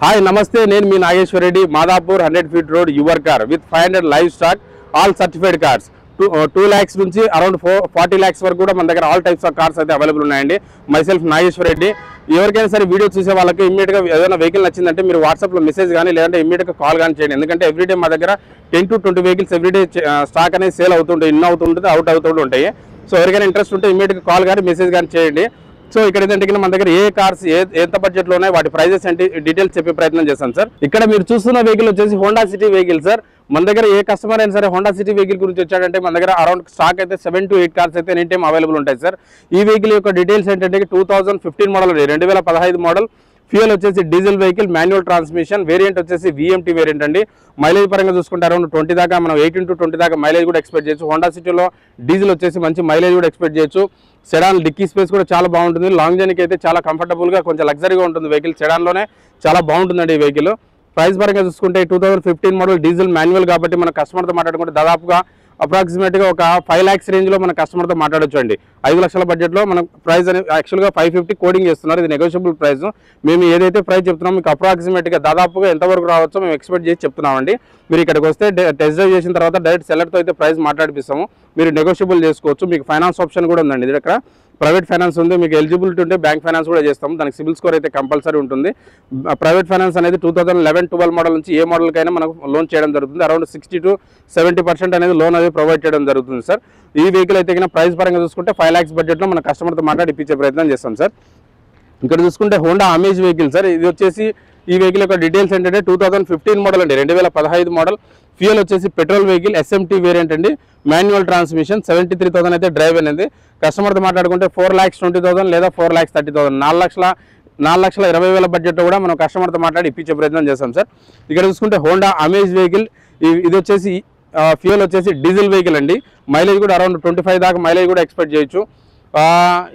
Hi నమస్తే, నేను మీ Nageshwar Reddy. Madhapur 100 feet road your car with 500 live stock, all certified cars. 2 lakhs నుంచి అరౌండ్ 40 lakhs వరకు కూడా మన దగ్గర ఆల్ టైప్స్ ఆఫ్ కార్స్ అయితే అవైలబుల్ ఉన్నాయండి. మైసెల్ఫ్ నాగేశ్వర్ రెడ్డి. ఎవరికైనా సరే వీడియో చూసే వాళ్ళకి ఇమ్మీడియట్గా ఏదైనా వెహికల్ నచ్చిందంటే మీరు వాట్సాప్లో మెసేజ్ కానీ లేదంటే ఇమ్మీడియట్గా కాల్ కానీ చేయండి. ఎందుకంటే ఎవ్రీడే మా దగ్గర 10 to 20 వెహికల్స్ ఎవ్రీడే స్టాక్ అనేది సేల్ అవుతుంటాయి, ఇన్ అవుతుంటుంది, అవుట్ అవుతూ ఉంటాయి. సో ఎవరికైనా ఇంట్రెస్ట్ ఉంటే ఇమ్మీడియట్గా కాల్ కానీ మెసేజ్ కానీ చేయండి. సో ఇక్కడ ఏంటంటే మన దగ్గర ఏ కార్స్ ఎంత బడ్జెట్ లో ఉన్నాయి, వాటి ప్రైజెస్ ఏంటి డీటెయిల్స్ చెప్పే ప్రయత్నం చేస్తాను సార్. ఇక్కడ మీరు చూస్తున్న వెహికల్ వచ్చేసి హోండా సిటీ వెహికల్ సార్. మన దగ్గర ఏ కస్టమర్ అయినా సరే హోండా సిటీ వెహికల్ గురించి వచ్చాడంటే మన దగ్గర అరౌండ్ స్టాక్ అయితే 7 to 8 కార్స్ అయితే ఎనీ టైం అవైలబుల్ ఉంటాయి సార్. ఈ వెహికల్ యొక్క డీటెయిల్స్ ఏంటంటే 2015 మోడల్, 2015 మోడల్. ఫ్యూయల్ వచ్చేసి diesel vehicle, manual transmission. Variant వచ్చేసి VMT వేరియంట్ అండి. మైలేజ్ పరంగా చూసుకుంటే అరౌండ్ 20 దాకా, మనం 18 to 20 దాకా మైలేజ్ కూడా ఎక్స్పెక్ట్ చేయొచ్చు. హోండా సిటీలో డీజిల్ వచ్చేసి మంచి మైలేజ్ కూడా ఎక్స్పెక్ట్ చేయొచ్చు. సెడాన్ డిక్కీ స్పేస్ కూడా చాలా బాగుంటుంది. లాంగ్ జర్నీకి అయితే చాలా కంఫర్టబుల్గా, కొంచెం లగ్జరీగా ఉంటుంది వెహికల్. సెడాన్లోనే చాలా బాగుంటుందండి ఈ వెహికల్. ప్రైస్ పరంగా చూసుకుంటే 2015 మోడల్ డీజిల్ మాన్యువల్ కాబట్టి మన కస్టమర్తో మాట్లాడుకుంటే దాదాపుగా అప్రాక్సిమేట్గా ఒక 5 lakhs రేంజ్లో మన కస్టమర్తో మాట్లాడొచ్చు అండి. 5 లక్షల బడ్జెట్లో మన ప్రైస్ అనేది యాక్చువల్గా 550 కోడింగ్ చేస్తున్నారు. ఇది నెగోషియబుల్ ప్రైస్. మేము ఏదైతే ప్రైస్ చెప్తున్నామో మీకు అప్రాక్సిమేట్గా దాదాపుగా ఎంతవరకు రావచ్చో మేము ఎక్స్పెక్ట్ చేసి చెప్తున్నామండి. మీరు ఇక్కడికి వస్తే టెస్ట్ డ్రైవ్ చేసిన తర్వాత డైరెక్ట్ సెల్లర్తో అయితే ప్రైస్ మాట్లాడిపిస్తాము. మీరు నెగోషియబుల్ చేసుకోవచ్చు. మీకు ఫైనాన్స్ ఆప్షన్ కూడా ఉందండి. ఇది ఇక్కడ ప్రైవేట్ ఫైనాన్స్ ఉంది. మీకు ఎలిజిబిలిటీ ఉంటే బ్యాంక్ ఫైనాన్స్ కూడా చేస్తాము. దానికి సిబిల్ స్కోర్ అయితే కంపల్సరీ ఉంటుంది. ప్రైవేట్ ఫైనాన్స్ అనేది 2011-12 మోడల్ నుంచి ఏ మోడల్కైనా మనకు లోన్ చేయడం జరుగుతుంది. అరౌండ్ 60 to 70% అనేది లోన్ అనేది ప్రొవైడ్ చేయడం జరుగుతుంది సార్. ఈ వెహికల్ అయితే ప్రైస్ పరంగా చూసుకుంటే 5 lakhs బడ్జెట్లో మన కస్టమర్తో మాట్లాడి ఇప్పించే ప్రయత్నం చేస్తాం సార్. ఇక్కడ చూసుకుంటే హోండా అమేజ్ వెహికల్ సార్. ఇది వచ్చేసి ఈ వెహికల్ యొక్క డీటెయిల్స్ ఏంటంటే 2015 మోడల్ అండి, 2015 మోడల్. ఫ్యూయల్ వచ్చేసి పెట్రోల్ వెహికల్, SMT వేరియంట్ అండి. Manual transmission. 73,000 అయితే డ్రైవ్ అనేది. కస్టమర్తో మాట్లాడుకుంటే 4,20,000 లేదా 4,30,000, 4,20,000 బడ్జెట్లో కూడా మనం కస్టమర్తో మాట్లాడి ఇప్పించే ప్రయత్నం చేస్తాం సార్. ఇక్కడ చూసుకుంటే హోండా అమేజ్ వెహికల్. ఇది వచ్చేసి ఫ్యూయల్ వచ్చేసి డీజిల్ వెహికల్ అండి. మైలేజ్ కూడా అరౌండ్ 25 దాకా మైలేజ్ కూడా ఎక్స్పెక్ట్ చేయొచ్చు.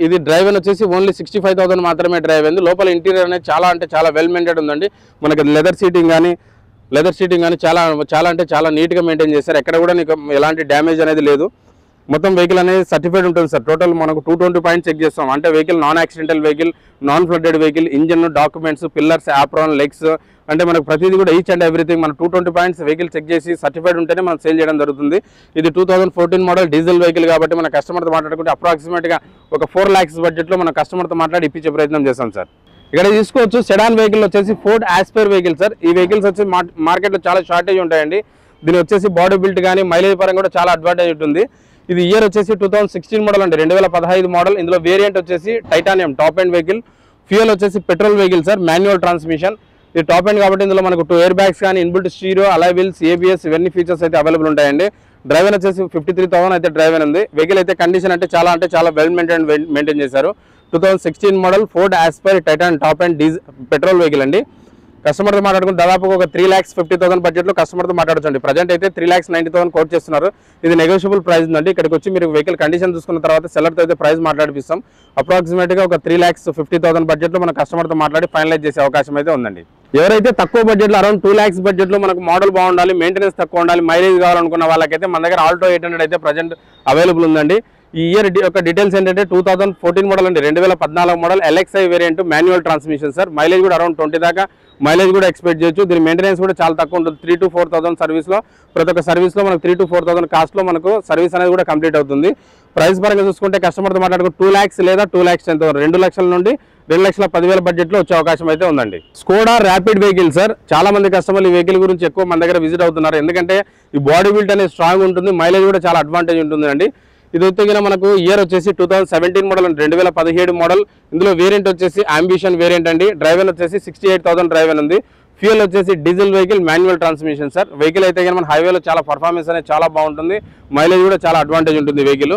ఇది డ్రైవ్ వచ్చేసి ఓన్లీ 65,000 మాత్రమే డ్రైవ్ అయింది. లోపల ఇంటీరియర్ అనేది చాలా వెల్ మెయింటైన్ ఉందండి. మనకి లెదర్ సీటింగ్ కానీ చాలా నీట్గా మెయింటైన్ చేశారు. ఎక్కడ కూడా నీకు ఎలాంటి డ్యామేజ్ అనేది లేదు. మొత్తం వెహికల్ అనేది సర్టిఫైడ్ ఉంటుంది సార్. టోటల్ మనకు 220 పాయింట్స్ చెక్ చేస్తాం. అంటే vehicle non accidental vehicle, non flooded vehicle, engine, documents, pillars, apron, legs, అంటే మనకు ప్రతిదీ కూడా ఈచ్ అండ్ ఎవ్రీథింగ్ మనం 220 పాయింట్స్ వెహికల్ చెక్ చేసి సర్టిఫైడ్ ఉంటేనే మనం సేల్ చేయడం జరుగుతుంది. ఇది 2014 మోడల్ డీజిల్ వెహికల్ కాబట్టి మన కస్టమర్తో మాట్లాడుకుంటే అప్రాక్సిమేట్గా ఒక 4 lakhs బడ్జెట్లో మన కస్టమర్తో మాట్లాడి ఇప్పించే ప్రయత్నం చేస్తాం సార్. ఇక్కడ తీసుకోవచ్చు సెడాన్ వెహికల్ వచ్చేసి ఫోర్డ్ ఆస్పైర్ వెహికల్ సార్. ఈ వెహికల్స్ వచ్చి మార్కెట్లో చాలా షార్టేజ్ ఉంటాయండి. దీని వచ్చేసి బాడీ బిల్ట్ కానీ మైలేజ్ పరంగా కూడా చాలా అడ్వాంటేజ్ ఉంటుంది. ఇది ఇయర్ వచ్చేసి 2016 మోడల్ అండి, 2015 మోడల్. ఇందులో వేరియంట్ వచ్చేసి titanium top end vehicle. Fuel వచ్చేసి petrol vehicle sir, manual transmission. ఇది టాప్ ఎండ్ కాబట్టి ఇందులో మనకు 2 air bags కానీ, inbuilt stereo, alloy wheels, ABS ఇవన్నీ ఫీచర్స్ అయితే అవైలబుల్ ఉంటాయండి. డ్రైవర్ వచ్చేసి 53,000 అయితే డ్రైవర్ ఉంది. వెహికల్ అయితే కండిషన్ అంటే చాలా వెల్ మెయింటైన్ చేశారు. 2016 model Ford Aspire Titan top and petrol vehicle అండి. కస్టమర్తో మాట్లాడుకుంటే దాదాపుగా ఒక 3,50,000 బడ్జెట్లో కస్టమర్తో మాట్లాడొచ్చండి. ప్రజెంట్ అయితే 3,90,000 కోట్ చేస్తున్నారు. ఇది నెగోషియబుల్ ప్రైస్ ఉందండి. ఇక్కడికి వచ్చి మీరు వెహికల్ కండిషన్ చూసుకున్న తర్వాత సెల్లర్తో అయితే ప్రైస్ మాట్లాడిపిస్తాం. అప్రాక్సిమేట్గా ఒక 3,50,000 బడ్జెట్లో మన కస్టమర్తో మాట్లాడి ఫైనలైజ్ చేసే అవకాశం అయితే ఉందండి. ఎవరైతే తక్కువ బడ్జెట్లో అరౌండ్ 2 lakhs బడ్జెట్లో మనకు మోడల్ బాగుండాలి, మెయింటెనెన్స్ తక్కువ ఉండాలి, మైలేజ్ కావాలనుకున్న వాళ్ళకైతే మన దగ్గర ఆల్టో 800 అయితే ప్రజెంట్ అవైలబుల్ ఉందండి. ఈ ఇయర్ యొక్క డీటెయిల్స్ ఏంటంటే 2014 మోడల్ అండి, 2014 model LXI variant, manual transmission sir. Mileage కూడా అరౌండ్ 20 దాకా మైలేజ్ కూడా ఎక్స్పెక్ట్ చేయొచ్చు. దీని మెయింటెనెన్స్ కూడా చాలా తక్కువ ఉంటుంది. 3,000 to 4,000 సర్వీస్లో, ప్రతి ఒక్క సర్వీస్లో మనకు 3,000 to 4,000 కాస్ట్లో మనకు సర్వీస్ అనేది కూడా కంప్లీట్ అవుతుంది. ప్రైస్ పరంగా చూసుకుంటే కస్టమర్తో మాట్లాడుకుంటే 2 lakhs లేదా 2 lakhs 2 లక్షల నుండి 2,10,000 బడ్జెట్లో వచ్చే అవకాశం అయితే ఉందండి. Skoda rapid vehicle sir. చాలా మంది కస్టమర్లు ఈ వెహికల్ గురించి ఎక్కువ మన దగ్గర విజిట్ అవుతున్నారు. ఎందుకంటే ఈ బాడీ బిల్ట్ అనేది స్ట్రాంగ్ ఉంటుంది, మైలేజ్ కూడా చాలా అడ్వాంటేజ్ ఉంటుంది అండి. ఇది వచ్చి మనకు ఇయర్ వచ్చేసి 2017 మోడల్ అండి, 2017 మోడల్. ఇందులో వేరియంట్ వచ్చేసి అంబిషన్ వేరియంట్ అండి. డ్రైవర్ వచ్చేసి 68,000 డ్రైవర్ ఉంది. ఫ్యూయల్ వచ్చేసి diesel vehicle, manual transmission sir. Vehicle అయితే మన హైవేలో చాలా పర్ఫార్మెన్స్ అనేది చాలా బాగుంటుంది, మైలేజ్ కూడా చాలా అడ్వాంటేజ్ ఉంటుంది వెహికల్.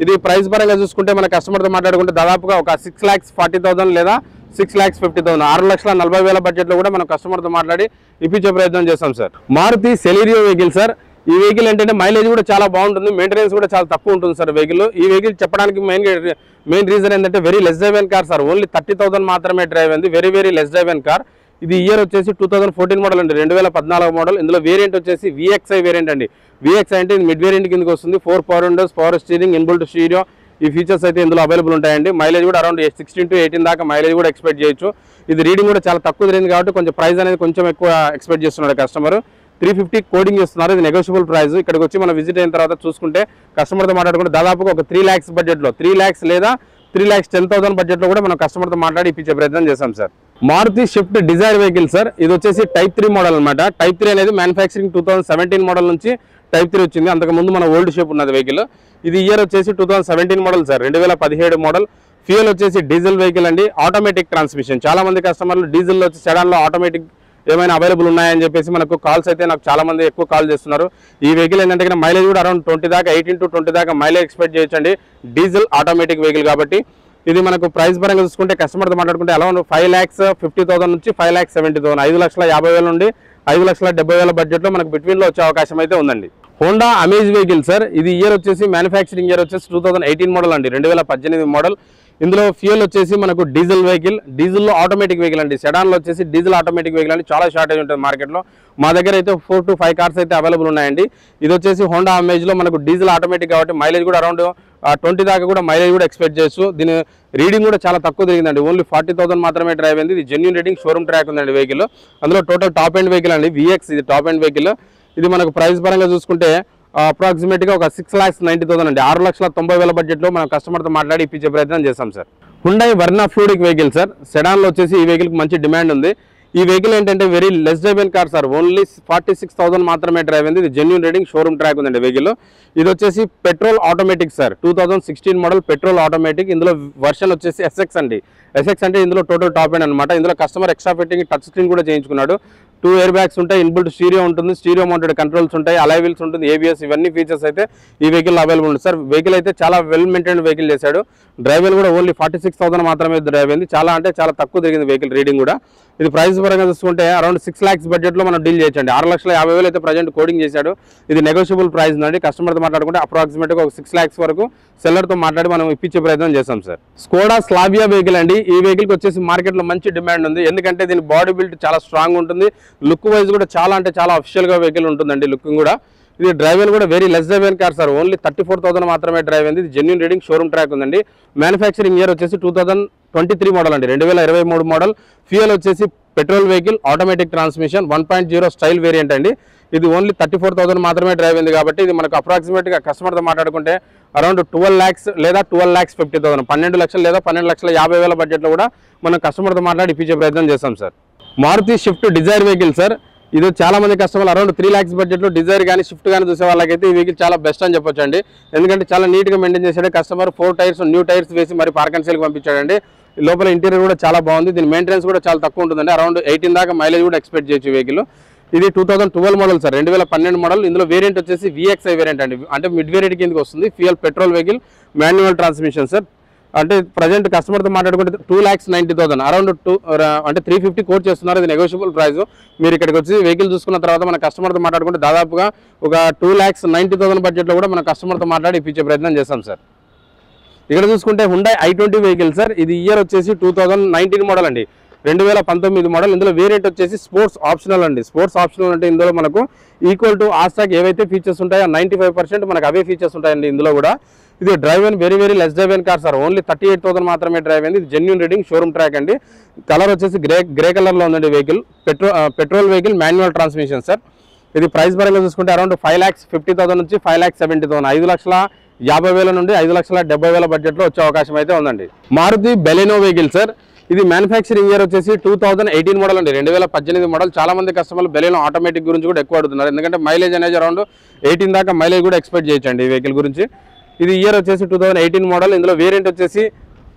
ఇది ప్రైస్ పరంగా చూసుకుంటే మన కస్టమర్తో మాట్లాడుకుంటే దాదాపుగా ఒక 6,40,000 లేదా 6,50,000, 6,40,000 బడ్జెట్లో కూడా మనం కస్టమర్తో మాట్లాడి ఇప్పించే ప్రయత్నం చేస్తాం sir. Maruti Celerio vehicle sir. ఈ వెహికల్ ఏంటంటే మైలేజ్ కూడా చాలా బాగుంటుంది, మెయింటెనెన్స్ కూడా చాలా తక్కువ ఉంటుంది సార్ వెహికల్. ఈ వెహికల్ చెప్పడానికి మెయిన్ రీజన్ ఏంటంటే very less drive car sir. Only 30,000 మాత్రమే డ్రైవ్ అయింది. Very less drive car. ఇది ఇయర్ వచ్చేసి 2014 మోడల్ అండి, 2014 మోడల్. ఇందులో వేరియంట్ వచ్చేసి VXI వేరియంట్ అండి. VXI అంటే మిడ్ వేరియంట్ కిందకి వస్తుంది. 4 power Windows, power steering, inbuilt stereo, ఈ ఫీచర్స్ అయితే ఇందులో అవైలబుల్ ఉంటాయండి. మైలేజ్ కూడా అరౌండ్ 16 to 18 దాకా మైలేజ్ కూడా ఎక్స్పెక్ట్ చేయొచ్చు. ఇది రీడింగ్ కూడా చాలా తక్కువ తిరిగింది కాబట్టి కొంచెం ప్రైస్ అనేది కొంచెం ఎక్కువ ఎక్స్పెక్ట్ చేస్తున్నాడు కస్టమర్. 350 కోడింగ్ చేస్తున్నారు. ఇది నెగోషియబుల్ ప్రైస్. ఇక్కడికి వచ్చి మనం విజిట్ అయిన తర్వాత చూసుకుంటే కస్టమర్తో మాట్లాడుకుంటే దాదాపుగా ఒక 3 lakhs బడ్జెట్లో 3 lakhs లేదా 3,10,000 బడ్జెట్లో కూడా మనం కస్టమర్తో మాట్లాడి ఇప్పించే ప్రయత్నం చేస్తాం sir. Maruti Swift Dzire vehicle sir. ఇది వచ్చేసి Type 3 మోడల్ అనమాట. Type 3 అనేది మ్యానుఫ్యాక్చరింగ్ 2017 మోడల్ నుంచి Type 3 వచ్చింది. అంతకుముందు మన ఓల్డ్ షేప్ ఉన్నది వెహికల్. ఇది ఇయర్ వచ్చేసి 2017 మోడల్ సార్, 2017 మోడల్. ఫ్యూయల్ వచ్చేసి డీజిల్ వెహికల్ అండి, ఆటోమేటిక్ ట్రాన్స్మిషన్. చాలా మంది కస్టమర్లు డీజిల్లో వచ్చి సెడాన్లో ఆటోమేటిక్ ఏమైనా అవైలబుల్ ఉన్నాయని చెప్పేసి మనకు కాల్స్ అయితే నాకు చాలా మంది ఎక్కువ కాల్ చేస్తున్నారు. ఈ వెహికల్ ఏంటంటే మైలేజ్ కూడా అరౌండ్ 20 దాకా 18 to 20 దాకా మైలేజ్ ఎక్స్పెక్ట్ చేయొచ్చండి. డీజిల్ ఆటోమేటిక్ వెహికల్ కాబట్టి ఇది మనకు ప్రైస్ పరంగా చూసుకుంటే కస్టమర్తో మాట్లాడుకుంటే అరౌండ్ 5,50,000 నుంచి 5,70,000, 5,50,000 నుండి 5,70,000 బడ్జెట్లో మనకు బిట్వీన్లో వచ్చే అవకాశం అయితే ఉందండి. Honda amaze vehicle sir. ఇది ఇయర్ వచ్చేసి మ్యానుఫ్యాక్చరింగ్ ఇయర్ వచ్చేసి 2018 మోడల్ అండి, 2018 మోడల్. ఇందులో ఫ్యూయల్ వచ్చేసి మనకు డీజిల్ వెహికల్, డీజిల్లో ఆటోమేటిక్ వెహికల్ అండి. సెడాన్లో వచ్చేసి డీజిల్ ఆటోమేటిక్ వెహికల్ అండి, చాలా షార్టేజ్ ఉంటుంది మార్కెట్లో. మా దగ్గర అయితే 4 to 5 కార్స్ అయితే అవైలబుల్ ఉన్నాయండి. ఇది వచ్చేసి హోండా అమేజ్లో మనకు డీజిల్ ఆటోమేటిక్ కాబట్టి మైలేజ్ కూడా అరౌండ్ 20 దాకా కూడా మైలేజ్ కూడా ఎక్స్పెక్ట్ చేయొచ్చు. దీని రీడింగ్ కూడా చాలా తక్కువ తిరిగిందండి, ఓన్లీ 40,000 మాత్రమే డ్రైవ్ అయింది. ఇది జెన్యూన్ రీడింగ్, షోరూమ్ ట్రాక్ ఉందండి వెహికల్. అందులో టోటల్ టాప్ ఎండ్ వెహికల్ అండి, VX ఇది టాప్ ఎండ్ వెహికల్. ఇది మనకు ప్రైస్ పరంగా చూసుకుంటే అప్రాక్సిమేట్గా ఒక 6,90,000 అండి, 6,90,000 బడ్జెట్లో మనం కస్టమర్తో మాట్లాడి ఇప్పించే ప్రయత్నం చేస్తాం sir. Hyundai Verna fluid vehicle sir. సెడాన్లో వచ్చేసి ఈ వెహికల్కి మంచి డిమాండ్ ఉంది. ఈ వెహికల్ ఏంటంటే very less driven car sir, only 46,000 మాత్రమే డ్రైవ్ అయింది. ఇది జెన్యూన్ రీడింగ్, షోరూమ్ ట్రాక్ ఉందండి వెహికల్. ఇది వచ్చేసి petrol automatic sir, 2016 model petrol automatic. ఇందులో వర్షన్ వచ్చేసి SX అండి. SX అంటే ఇందులో టోటల్ టాప్ ఎండ్ అనమాట. ఇందులో customer extra fitting touch screen కూడా చేయించుకున్నాడు. 2 ఎయిర్ బ్యాగ్స్ ఉంటాయి, ఇన్బుల్ట్ స్టీరియో ఉంటుంది, స్టీరియో మౌంటెడ్ కంట్రోల్స్ ఉంటాయి, అలై వీల్స్ ఉంటుంది, ABS, ఇవన్నీ ఫీచర్స్ అయితే ఈ వెహికల్ అవైలబుల్ ఉంది సార్. వెహికల్ అయితే చాలా వెల్ మెయింటైన్డ్ వెహికల్ చేశాడు. డ్రైవర్ కూడా ఓన్లీ 46,000 మాత్రమే డ్రైవ్ అయింది. చాలా అంటే చాలా తక్కువ తిరిగింది వెహికల్ రీడింగ్ కూడా. ఇది ప్రైస్ పరంగా చూసుకుంటే అరౌండ్ 6 lakhs బడ్జెట్లో మనం డీల్ చేయొచ్చండి. 6,50,000 అయితే ప్రజెంట్ కోడింగ్ చేశాడు. ఇది నెగోషియబుల్ ప్రైస్ అండి. కస్టమర్తో మాట్లాడుకుంటే అప్రాక్సిమేట్గా ఒక 6 lakhs వరకు సెల్లర్తో మాట్లాడి మనం ఇప్పించే ప్రయత్నం చేస్తాం సార్. స్కోడా స్లావియా వెహికల్ అండి. ఈ వెహికల్కి వచ్చేసి మార్కెట్లో మంచి డిమాండ్ ఉంది, ఎందుకంటే దీని బాడీ బిల్డ్ చాలా స్ట్రాంగ్ ఉంటుంది. లుక్ వైజ్ కూడా చాలా అంటే చాలా అఫిషియల్గా వెహికల్ ఉంటుందండి లుకింగ్ కూడా. ఇది డ్రైవర్ కూడా very less driven car sir, only 34,000 మాత్రమే డ్రైవ్ అయింది. ఇది జెన్యూన్ రీడింగ్, షోరూమ్ ట్రాక్ ఉందండి. మ్యానుఫ్యాక్చరింగ్ ఇయర్ వచ్చేసి 2023 మోడల్ అండి, 2023 మోడల్. ఫ్యూయల్ వచ్చేసి petrol vehicle, automatic transmission, 1.0 style variant అండి. ఇది ఓన్లీ 34,000 మాత్రమే డ్రైవ్ అయింది కాబట్టి ఇది మనకు అప్రాక్సిమేట్గా కస్టమర్తో మాట్లాడుకుంటే అరౌండ్ 12 lakhs లేదా 12,50,000, 12 లక్షలు లేదా 12,50,000 బడ్జెట్లో కూడా మనం కస్టమర్తో మాట్లాడి ఇప్పించే ప్రయత్నం చేస్తాం sir. Maruti Swift Dzire vehicle sir. ఇది చాలా మంది కస్టమర్లు అరౌండ్ 3 lakhs బడ్జెట్లో డిజైర్ కానీ షిఫ్ట్ కానీ చూసే వాళ్ళకైతే ఈ వెహికల్ చాలా బెస్ట్ అని చెప్పొచ్చు అండి. ఎందుకంటే చాలా నీట్గా మెయింటైన్ చేశాడు కస్టమర్. 4 టైర్స్ న్యూ టైర్స్ వేసి మరి పార్క్ అండ్ సేల్కి పంపించాడండి. లోపల ఇంటీరియర్ కూడా చాలా బాగుంది. దీని మెయింటెనెన్స్ కూడా చాలా తక్కువ ఉంటుందండి, అరౌండ్ 18 దాకా మైలేజ్ కూడా ఎక్స్పెక్ట్ చేయొచ్చు వెహికల్. ఇది 2012 మోడల్ సార్, 2012 మోడల్. ఇందులో వేరియంట్ వచ్చేసి VXI వేరియంట్ అండి, అంటే మిడ్ వేరియంట్ కిందకి వస్తుంది. Fuel petrol vehicle, manual transmission sir. అంటే ప్రజెంట్ కస్టమర్తో మాట్లాడుకుంటే 2,90,000 అరౌండ్ అంటే 350 కోట్ చేస్తున్నారు. ఇది నెగోషియబుల్ ప్రైస్. మీరు ఇక్కడికి వచ్చి వెహికల్ చూసుకున్న తర్వాత మన కస్టమర్తో మాట్లాడుకుంటే దాదాపుగా ఒక 2,90,000 బడ్జెట్లో కూడా మన కస్టమర్తో మాట్లాడి ఇప్పించే ప్రయత్నం చేస్తాం సార్. ఇక్కడ చూసుకుంటే హుండై i20 వెహికల్ సార్. ఇది ఇయర్ వచ్చేసి 2019 మోడల్ అండి, 2019 మోడల్. ఇందులో వేరియంట్ వచ్చేసి స్పోర్ట్స్ ఆప్షనల్ అండి. స్పోర్ట్స్ ఆప్షనల్ అంటే ఇందులో మనకు ఈక్వల్ టు ఆస్టాక్ ఏవైతే ఫీచర్స్ ఉంటాయో 95% మనకు అవే ఫీచర్స్ ఉంటాయండి ఇందులో కూడా. ఇది డ్రైవ్ అయిన వెరీ లెస్ డ్రైవ్ అయిన కార్ సార్, ఓన్లీ 38,000 మాత్రమే డ్రైవ్ అయింది. ఇది జెన్యూన్ రీడింగ్, షోరూమ్ ట్రాక్ అండి. కలర్ వచ్చేసి గ్రే కలర్లో ఉందండి vehicle. Petrol vehicle, manual transmission sir. ఇది ప్రైస్ పరంగా చూసుకుంటే అరౌండ్ 5,50,000 నుంచి 5,70,000, 5,50,000 నుండి 5,70,000 బడ్జెట్లో వచ్చే అవకాశం అయితే ఉందండి. Maruti Baleno vehicle sir. ఇది మ్యానుఫ్యాక్చరింగ్ ఇయర్ వచ్చేసి 2018 మోడల్ అండి, 2018 మోడల్. చాలా మంది కస్టమర్లు బెలెనో ఆటోమేటిక్ గురించి కూడా ఎక్కువ అడుగుతున్నారు, ఎందుకంటే మైలేజ్ అనేది అరౌండ్ 18 దాకా మైలేజ్ కూడా ఎక్స్పెక్ట్ చేయొచ్చండి ఈ వెహికల్ గురించి. ఇది ఇయర్ వచ్చేసి 2018 మోడల్. ఇందులో వేరియంట్ వచ్చేసి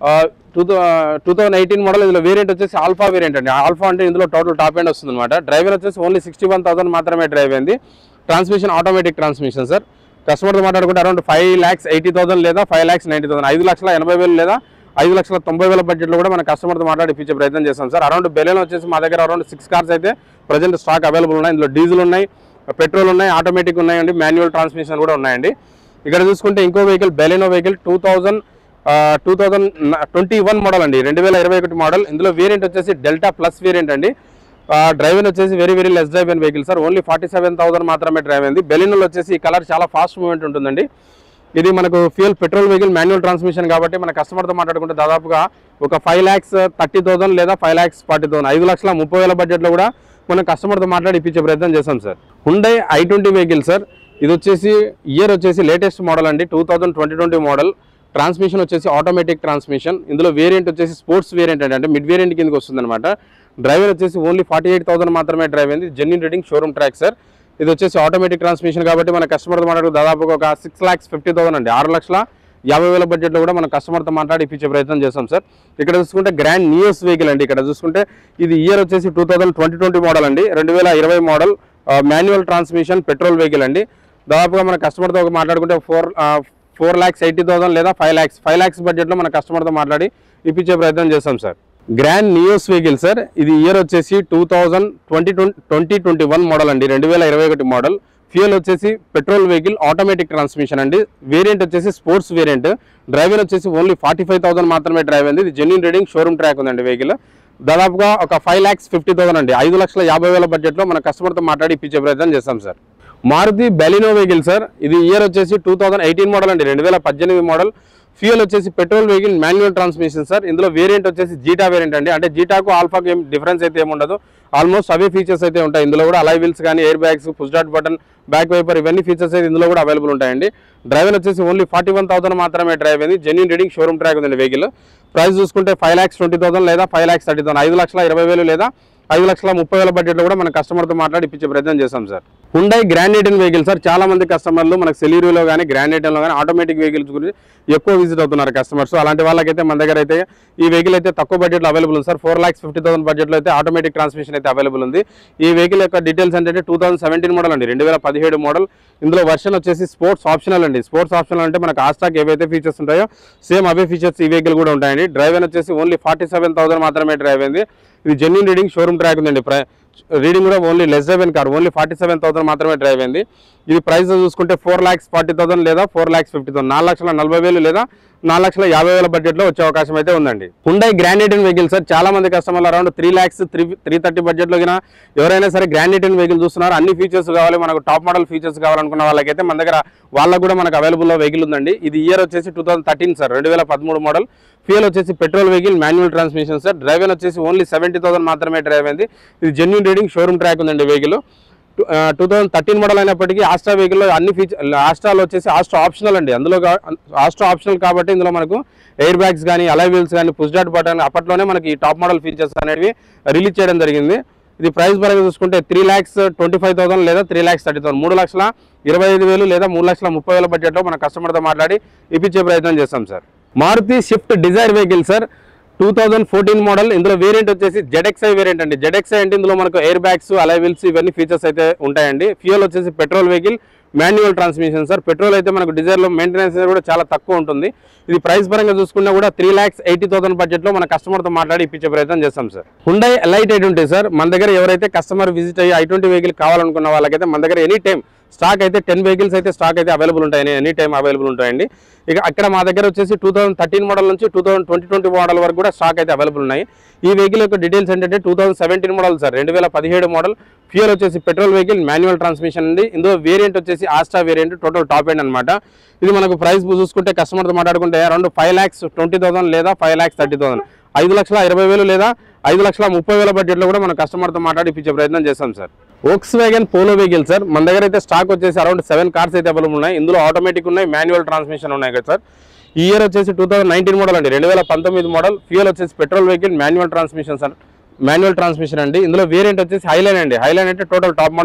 2018 మోడల్. ఇందులో వేరియంట్ వచ్చేసి ఆల్ఫా వేరియంట్ అండి. ఆల్ఫా అంటే ఇందులో టోటల్ టాప్ ఎండ్ వస్తుంది అనమాట. డ్రైవర్ వచ్చేసి ఓన్లీ 61,000 మాత్రమే డ్రైవ్ అయింది. Transmission automatic transmission sir. కస్టమర్తో మాట్లాడుకుంటే అరౌండ్ 5,80,000 లేదా 5,90,000, 5,80,000 లేదా 5,90,000 బడ్జెట్లో కూడా మన కస్టమర్తో మాట్లాడి ఇప్పించే ప్రయత్నం చేస్తాం సార్. అరౌండ్ బెలెనో వచ్చేసి మా దగ్గర అరౌండ్ 6 కార్స్ అయితే ప్రజెంట్ స్టాక్ అవైలబుల్ ఉన్నాయి. ఇందులో డీజిల్ ఉన్నాయి, పెట్రోల్ ఉన్నాయి, ఆటోమేటిక్ ఉన్నాయండి, మాన్యువల్ ట్రాన్స్మిషన్ కూడా ఉన్నాయండి. ఇక్కడ చూసుకుంటే ఇంకో వెహికల్ బెలెనో వెహికల్ 2021 మోడల్ అండి, 2021 మోడల్. ఇందులో వేరియంట్ వచ్చేసి డెల్టా ప్లస్ వేరియంట్ అండి. డ్రైవర్ వచ్చేసి వెరీ లెస్ డ్రైవ్ అయిన వెహికల్ సార్, ఓన్లీ 47,000 మాత్రమే డ్రైవ్ అయింది. బెలెనోలో వచ్చేసి ఈ కలర్ చాలా ఫాస్ట్ మూవ్మెంట్ ఉంటుందండి. ఇది మనకు fuel petrol vehicle manual transmission కాబట్టి మన కస్టమర్తో మాట్లాడుకుంటే దాదాపుగా ఒక 5,30,000 లేదా 5,40,000 5,30,000 బడ్జెట్లో కూడా మనం కస్టమర్తో మాట్లాడి ఇప్పించే ప్రయత్నం చేస్తాం sir. Hyundai i20 vehicle sir. ఇది వచ్చేసి ఇయర్ వచ్చేసి లేటెస్ట్ మోడల్ అండి, 2020 మోడల్. ట్రాన్స్మిషన్ వచ్చేసి ఆటోమేటిక్ ట్రాన్స్మిషన్. ఇందులో వేరియంట్ వచ్చేసి స్పోర్ట్స్ వేరియంట్ అంటే మిడ్ వేరియంట్ కిందకి వస్తుంది అనమాట. డ్రైవర్ వచ్చేసి ఓన్లీ 48,000 మాత్రమే డ్రైవ్ అయింది. Genuine reading showroom track sir. ఇది వచ్చేసి ఆటోమేటిక్ ట్రాన్స్మిషన్ కాబట్టి మన కస్టమర్తో మాట్లాడుతూ దాదాపుగా ఒక 6,50,000 అండి, 6,50,000 బడ్జెట్లో కూడా మన కస్టమర్తో మాట్లాడి ఇప్పించే ప్రయత్నం చేస్తాం సార్. ఇక్కడ చూసుకుంటే గ్రాండ్ నియోస్ వెహికల్ అండి. ఇక్కడ చూసుకుంటే ఇది ఇయర్ వచ్చేసి 2020 మోడల్ అండి, 2020 model manual transmission petrol vehicle అండి. దాదాపుగా మన కస్టమర్తో మాట్లాడుకుంటే 4,80,000 లేదా 5 lakhs బడ్జెట్లో మన కస్టమర్తో మాట్లాడి ఇప్పించే ప్రయత్నం చేస్తాం sir. Grand Nios vehicle sir. ఇది ఇయర్ వచ్చేసి 2021 మోడల్ అండి, 2021 మోడల్. ఫ్యూయల్ వచ్చేసి పెట్రోల్ వెహికల్ ఆటోమేటిక్ ట్రాన్స్మిషన్ అండి. వేరియంట్ వచ్చేసి స్పోర్ట్స్ వేరియంట్. డ్రైవర్ వచ్చేసి ఓన్లీ 45,000 మాత్రమే డ్రైవ్ అయింది. ఇది జెన్యూన్ రీడింగ్ షోరూమ్ ట్రాక్ ఉందండి వెహికల్. దాదాపుగా ఒక 5,50,000 అండి, 5,50,000 బడ్జెట్లో మన కస్టమర్తో మాట్లాడి ఇప్పించే ప్రయత్నం చేస్తాం sir. Maruti Baleno vehicle sir. ఇది ఇయర్ వచ్చేసి 2018 మోడల్ అండి, 2018 మోడల్. ఫ్యూయల్ వచ్చేసి petrol vehicle manual transmission sir. ఇందులో వేరియంట్ వచ్చేసి జీటా వేరియంట్ అండి. అంటే జీటాకు ఆల్ఫాకు ఏం డిఫరెన్స్ అయితే ఏమి ఉండదు, ఆల్మోస్ట్ అవే ఫీచర్స్ అయితే ఉంటాయి. ఇందులో కూడా అలై వీల్స్ కానీ, air bags, push start button, back wiper, ఇవన్నీ ఫీచర్స్ అయితే ఇందులో కూడా అవైలబుల్ ఉంటాయండి. డ్రైవర్ వచ్చేసి ఓన్లీ 41,000 మాత్రమే డ్రైవ్ అయింది. జెన్యూన్ రీడింగ్ షోరూమ్ ట్రాక్ ఉందండి వెహికల్. ప్రైస్ చూసుకుంటే 5,20,000 లేదా 5,30,000, 5,20,000 లేదా 5,30,000 బడ్జెట్లో కూడా మన కస్టమర్తో మాట్లాడి ఇప్పించే ప్రయత్నం చేస్తాం sir. Hyundai Grand i ten vehicle sir. చాలా మంది కస్టమర్లు మనకు సెలీరియోలో కానీ, గ్రాండ్ ఐటెన్లో కానీ ఆటోమేటిక్ వెహికల్స్ గురించి ఎక్కువ విజిట్ అవుతున్నారు కస్టమర్స్. అలాంటి వాళ్ళకైతే మన దగ్గర అయితే ఈ వెహికల్ అయితే తక్కువ బడ్జెట్లో అవైలబుల్ ఉంది సార్. 4,50,000 బడ్జెట్లో అయితే ఆటోమేటిక్ ట్రాన్స్మిషన్ అయితే అవైలబుల్ ఉంది. ఈ వెహికల్ యొక్క డీటెయిల్స్ అంటే 2017 మోడల్ అండి, 2017 మోడల్. ఇందులో వర్షన్ వచ్చేసి స్పోర్ట్స్ ఆప్షనల్ అండి. స్పోర్ట్స్ ఆప్షనల్ అంటే మనకు ఆస్టాక్ ఏవైతే ఫీచర్స్ ఉంటాయో సేమ్ అవే ఫీచర్స్ ఈ వెహికల్ కూడా ఉంటాయండి. డ్రైవర్ వచ్చేసి ఓన్లీ 47,000 మాత్రమే డ్రైవ్ అయింది. ఇది జెన్యూన్ రీడింగ్ షోరూమ్ ట్రాక్ ఉందండి. రీడింగ్ కూడా only less than car, only 47,000 మాత్రమే డ్రైవ్ అయింది. ఇది ప్రైస్ చూసుకుంటే 4,40,000 లేదా 4,50,000, 4,40,000 లేదా 4,50,000 బడ్జెట్లో వచ్చే అవకాశం అయితే ఉందండి. Hyundai Grand i ten vehicle sir. చాలా మంది కస్టమర్లు అరౌండ్ 3,30,000 బడ్జెట్లో ఎవరైనా సరే గ్రాండ్ ఐటెన్ వెహికల్ చూస్తున్నారు. అన్ని ఫీచర్స్ కావాలి, మనకు టాప్ మోడల్ ఫీచర్స్ కావాలనుకున్న వాళ్ళకైతే మన దగ్గర వాళ్ళకు కూడా మనకు అవైలబుల్లో వెహికల్ ఉందండి. ఇది ఇయర్ వచ్చేసి 2013 సార్, 2013 మోడల్. ఫ్యూయల్ వచ్చేసి petrol vehicle manual transmission sir. Driver వచ్చేసి ఓన్లీ 70,000 మాత్రమే డ్రైవ్ అయింది. ఇది జెన్యూన్ రీడింగ్ షోరూమ్ ట్రాక్ ఉందండి వెహికల్. 2013 మోడల్ అయినప్పటికీ ఆస్ట్రా వెహికల్లో అన్ని ఫీచర్, ఆస్ట్రాలో వచ్చేసి ఆస్ట్రా ఆప్షనల్ అండి. అందులో ఆస్ట్రా ఆప్షనల్ కాబట్టి ఇందులో మనకు ఎయిర్ బ్యాగ్స్ కానీ, అలై వీల్స్ కానీ, పుష్ స్టార్ట్ బటన్ అప్పట్లోనే మనకి ఈ టాప్ మోడల్ ఫీచర్స్ అనేవి రిలీజ్ చేయడం జరిగింది. ఇది ప్రైస్ పరంగా చూసుకుంటే 3,25,000 లేదా 3,30,000, 3,25,000 లేదా 3,30,000 బడ్జెట్లో మన కస్టమర్తో మాట్లాడి ఇప్పించే ప్రయత్నం చేస్తాం sir. Maruti Swift Dzire vehicle sir, 2014 model. ఇందులో వేరియంట్ వచ్చేసి ZXi వేరియంట్ అండి. ZXi అంటే ఇందులో మనకు ఎయిర్ బ్యాగ్స్, అలై వీల్స్ ఇవన్నీ ఫీచర్స్ అయితే ఉంటాయండి. ఫ్యూయల్ వచ్చేసి petrol vehicle manual transmission sir. Petrol అయితే మనకు డిజైర్లో మెయింటెనెన్స్ కూడా చాలా తక్కువ ఉంటుంది. ఇది ప్రైస్ పరంగా చూసుకున్నా కూడా 3,80,000 బడ్జెట్లో మన కస్టమర్తో మాట్లాడి ఇప్పించే ప్రయత్నం చేస్తాం sir. Hyundai elite i20 sir. మన దగ్గర ఎవరైతే కస్టమర్ విజిట్ అయ్యి i20 వెహికల్ కావాలనుకున్న వాళ్ళకైతే మన దగ్గర ఎనీ టైం స్టాక్ అయితే 10 వెహికల్స్ అయితే స్టాక్ అయితే అవైలబుల్ ఉంటాయి, ఎనీ టైం అవైలబుల్ ఉంటాయండి. ఇక అక్కడ మా దగ్గర వచ్చేసి 2013 మోడల్ నుంచి 2020 మోడల్ వరకు కూడా స్టాక్ అయితే అవైలబుల్ ఉన్నాయి. ఈ వెహికల్ యొక్క డీటెయిల్స్ ఏంటంటే 2017 మోడల్ సార్, 2017 మోడల్. ఫ్యూయల్ వచ్చేసి పెట్రోల్ వెహికల్ మాన్యువల్ ట్రాన్స్మిషన్ అండి. ఇందులో వేరియంట్ వచ్చేసి ఆస్ట్రా వేరియంట్, టోటల్ టాప్ ఎండ్ అనమాట. ఇది మనకు ప్రైస్ చూసుకుంటే కస్టమర్తో మాట్లాడుకుంటే అరౌండ్ 5,20,000 లేదా 5,30,000, 5,20,000 లేదా 5,30,000 బడ్జెట్లో కూడా మన కస్టమర్తో మాట్లాడి ఇప్పించే ప్రయత్నం చేస్తాం sir. Volkswagen polo vehicle sir. మన దగ్గర అయితే స్టాక్ వచ్చేసి అరౌండ్ 7 కార్స్ అయితే అవైలబుల్ ఉన్నాయి. ఇందులో ఆటోమేటిక్ ఉన్నాయి, మాన్యువల్ ట్రాన్స్మిషన్ ఉన్నాయి కదా సార్. ఈ ఇయర్ వచ్చేసి 2019 మోడల్ అండి, 2019 మోడల్. ఫ్యూయల్ వచ్చేసి petrol vehicle manual transmission sir, manual transmission అండి. ఇందులో వేరియంట్ వచ్చేసి హైలైన్ అండి. హైలైన్ అంటే టోటల్ టాప్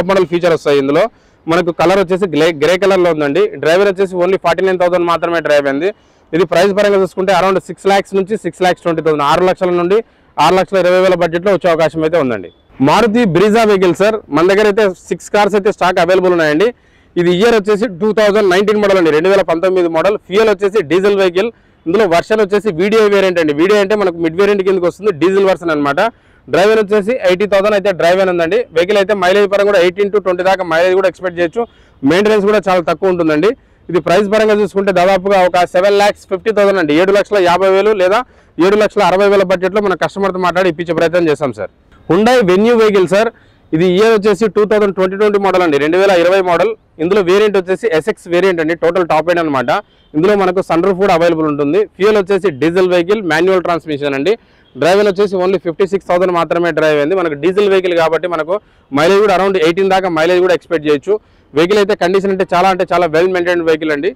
మోడల్ ఫీచర్ వస్తాయి. ఇందులో మనకు కలర్ వచ్చేసి గ్రే కలర్లో ఉందండి. డ్రైవర్ వచ్చేసి ఓన్లీ 49,000 మాత్రమే డ్రైవ్ అయింది. ఇది ప్రైస్ పరంగా చూసుకుంటే అరౌండ్ 6 lakhs నుంచి 6,20,000, 6 లక్షల నుండి 6,20,000 బడ్జెట్లో వచ్చే అవకాశం అయితే ఉందండి. Maruti Brezza vehicle sir. మన దగ్గర అయితే 6 కార్స్ అయితే స్టాక్ అవైలబుల్ ఉన్నాయండి. ఇది ఇయర్ వచ్చేసి 2019 మోడల్ అండి, 2019 మోడల్. ఫ్యూయల్ వచ్చేసి డీజిల్ వెహికల్. ఇందులో వర్షన్ వచ్చేసి వీడియో వేరియంట్ అండి. వీడియో అంటే మనకు మిడ్ వేరియంట్ కిందకి వస్తుంది, డీజిల్ వర్షన్ అనమాట. డ్రైవర్ వచ్చేసి 80,000 అయితే డ్రైవ్ అయిన ఉందండి. వెహికల్ అయితే మైలేజ్ పరంగా కూడా 18 to 20 దాకా మైలేజ్ కూడా ఎక్స్పెక్ట్ చేయొచ్చు. మెయింటెనెన్స్ కూడా చాలా తక్కువ ఉంటుందండి. ఇది ప్రైస్ పరంగా చూసుకుంటే దాదాపుగా ఒక 7,50,000 అండి, 7,50,000 లేదా 7,60,000 బడ్జెట్లో మన కస్టమర్తో మాట్లాడి ఇప్పించే ప్రయత్నం చేస్తాం sir. Hyundai venue vehicle sir. ఇది ఇయర్ వచ్చేసి 2020 మోడల్ అండి, 2020 మోడల్. ఇందులో వేరియంట్ వచ్చేసి ఎస్ఎక్స్ వేరియంట్ అండి, టోటల్ టాప్ ఎండ్ అనమాట. ఇందులో మనకు సన్ రూఫ్ కూడా అవైలబుల్ ఉంటుంది. ఫ్యూయల్ వచ్చేసి డీజిల్ వెహికల్, మాన్యువల్ ట్రాన్స్మిషన్ అండి. డ్రైవ్ వచ్చేసి ఓన్లీ 56,000 మాత్రమే డ్రైవ్ అయింది. మనకు డీజిల్ వెహికల్ కాబట్టి మనకు మైలేజ్ కూడా అరౌండ్ 18 దాకా మైలేజ్ కూడా ఎక్స్పెక్ట్ చేయొచ్చు. వెహికల్ అయితే కండిషన్ అంటే చాలా వెల్ మెయింటైన్డ్ వెహికల్ అండి.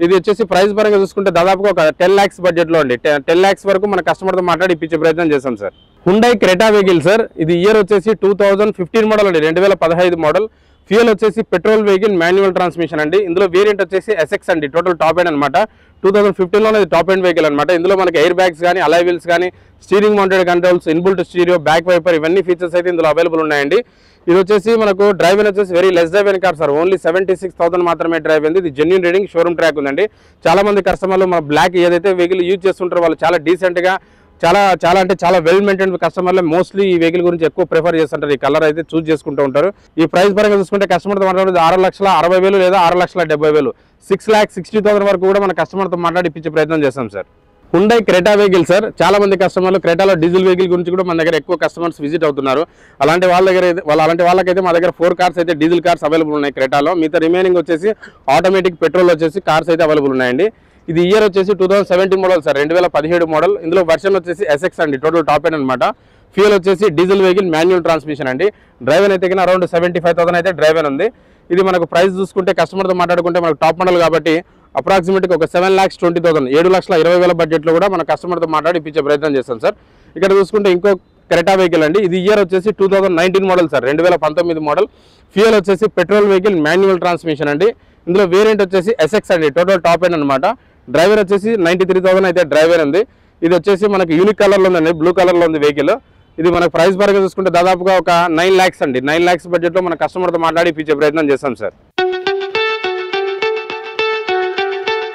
ఇది వచ్చేసి ప్రైస్ పరంగా చూసుకుంటే దాదాపుగా ఒక 10 lakhs బడ్జెట్లో అండి. 10 lakhs వరకు మన కస్టమర్తో మాట్లాడి ఇప్పించే ప్రయత్నం చేస్తాం sir. Hyundai Creta vehicle sir. ఇది ఇయర్ వచ్చేసి 2015 మోడల్ అండి, 2015 మోడల్. ఫ్యూయల్ వచ్చేసి పెట్రోల్ వెహికల్, మాన్యువల్ ట్రాన్స్మిషన్ అండి. ఇందులో వేరియంట్ వచ్చేసి ఎస్ఎక్స్ అండి, టోటల్ టాప్ ఎండ్ అనమాట. 2015లో టాప్ ఎండ్ వెహికల్ అనమాట. ఇందులో మనకి ఎయిర్ బ్యాగ్స్ కానీ, అలై వీల్స్ కానీ, steering mounted controls, inbuilt stereo, back wiper, ఇవన్నీ ఫీచర్స్ అయితే ఇందులో అవైలబుల్ ఉన్నాయండి. ఇది వచ్చేసి మనకు డ్రైవ్ వచ్చేసి very less drive car sir, only 76,000 మాత్రమే డ్రైవ్ అయింది. ఇది జెన్యూన్ రీడింగ్, షోరూమ్ ట్రాక్ ఉందండి. చాలా మంది కస్టమర్లు మన బ్లాక్ ఏదైతే వెహికల్ యూజ్ చేస్తుంటారో వాళ్ళు చాలా డీసెంట్గా, చాలా వెల్ మెయింటైన్ కస్టమర్లు మోస్ట్లీ ఈ వెహికల్ గురించి ఎక్కువ ప్రిఫర్ చేస్తుంటారు. ఈ కలర్ అయితే చూస్ చేసుకుంటూ ఉంటారు. ఈ ప్రైస్ పరంగా చూసుకుంటే కస్టమర్తో మాట్లాడేది 6,60,000 లేదా 6,70,000, 6,60,000 వరకు కూడా మన కస్టమర్తో మాట్లాడి ఇప్పించే ప్రయత్నం చేస్తాం sir. Hyundai Creta vehicle sir. చాలా మంది కస్టమర్లు క్రెటాలో డీజిల్ వెహికల్ గురించి కూడా మన దగ్గర ఎక్కువ కస్టమర్స్ విజిట్ అవుతున్నారు. అలాంటి వాళ్ళకైతే మా దగ్గర 4 కార్స్ అయితే డీజిల్ కార్స్ అవైలబుల్ ఉన్నాయి క్రెటాలో. మిగతా రిమైనింగ్ వచ్చేసి ఆటోమేటిక్ పెట్రోల్ వచ్చేసి కార్స్ అయితే అవైలబుల్ ఉన్నాయండి. ఇది ఇయర్ వచ్చేసి 2017 మోడల్ సార్, 2017 మోడల్. ఇందులో వర్షన్ వచ్చేసి ఎస్ఎక్స్ అండి, టోటల్ టాప్ ఎండ్ అనమాట. ఫ్యూయల్ వచ్చేసి డీజిల్ వెహికల్, మాన్యువల్ ట్రాన్స్మిషన్ అండి. డ్రైవర్ అయితే అరౌండ్ 75,000 అయితే డ్రైవర్ ఉంది. ఇది మనకు ప్రైస్ చూసుకుంటే కస్టమర్తో మాట్లాడుకుంటే మనకు టాప్ మోడల్ కాబట్టి అప్రాక్సిమేట్గా ఒక 7,20,000, 7,20,000 బడ్జెట్లో కూడా మన కస్టమర్తో మాట్లాడి ఇప్పించే ప్రయత్నం చేస్తాం సార్. ఇక్కడ చూసుకుంటే ఇంకో క్రెటా వెహికల్ అండి. ఇది ఇయర్ వచ్చేసి 2019 మోడల్ సార్, 2019 మోడల్. ఫ్యూయల్ వచ్చేసి పెట్రోల్ వెహికల్, మాన్యువల్ ట్రాన్స్మిషన్ అండి. ఇందులో వేరియంట్ వచ్చేసి ఎస్ఎక్స్ అండి, టోటల్ టాప్ ఎండ్ అనమాట. డ్రైవర్ వచ్చేసి 93,000 అయితే డ్రైవర్ ఉంది. ఇది వచ్చేసి మనకి యూనిక్ కలర్లో ఉందండి, బ్లూ కలర్లో ఉంది వెహికల్. ఇది మనకు ప్రైస్ పరంగా చూసుకుంటే దాదాపుగా ఒక 9 lakhs అండి, 9 lakhs బడ్జెట్లో మన కస్టమర్తో మాట్లాడి ఇప్పించే ప్రయత్నం చేస్తాం సార్.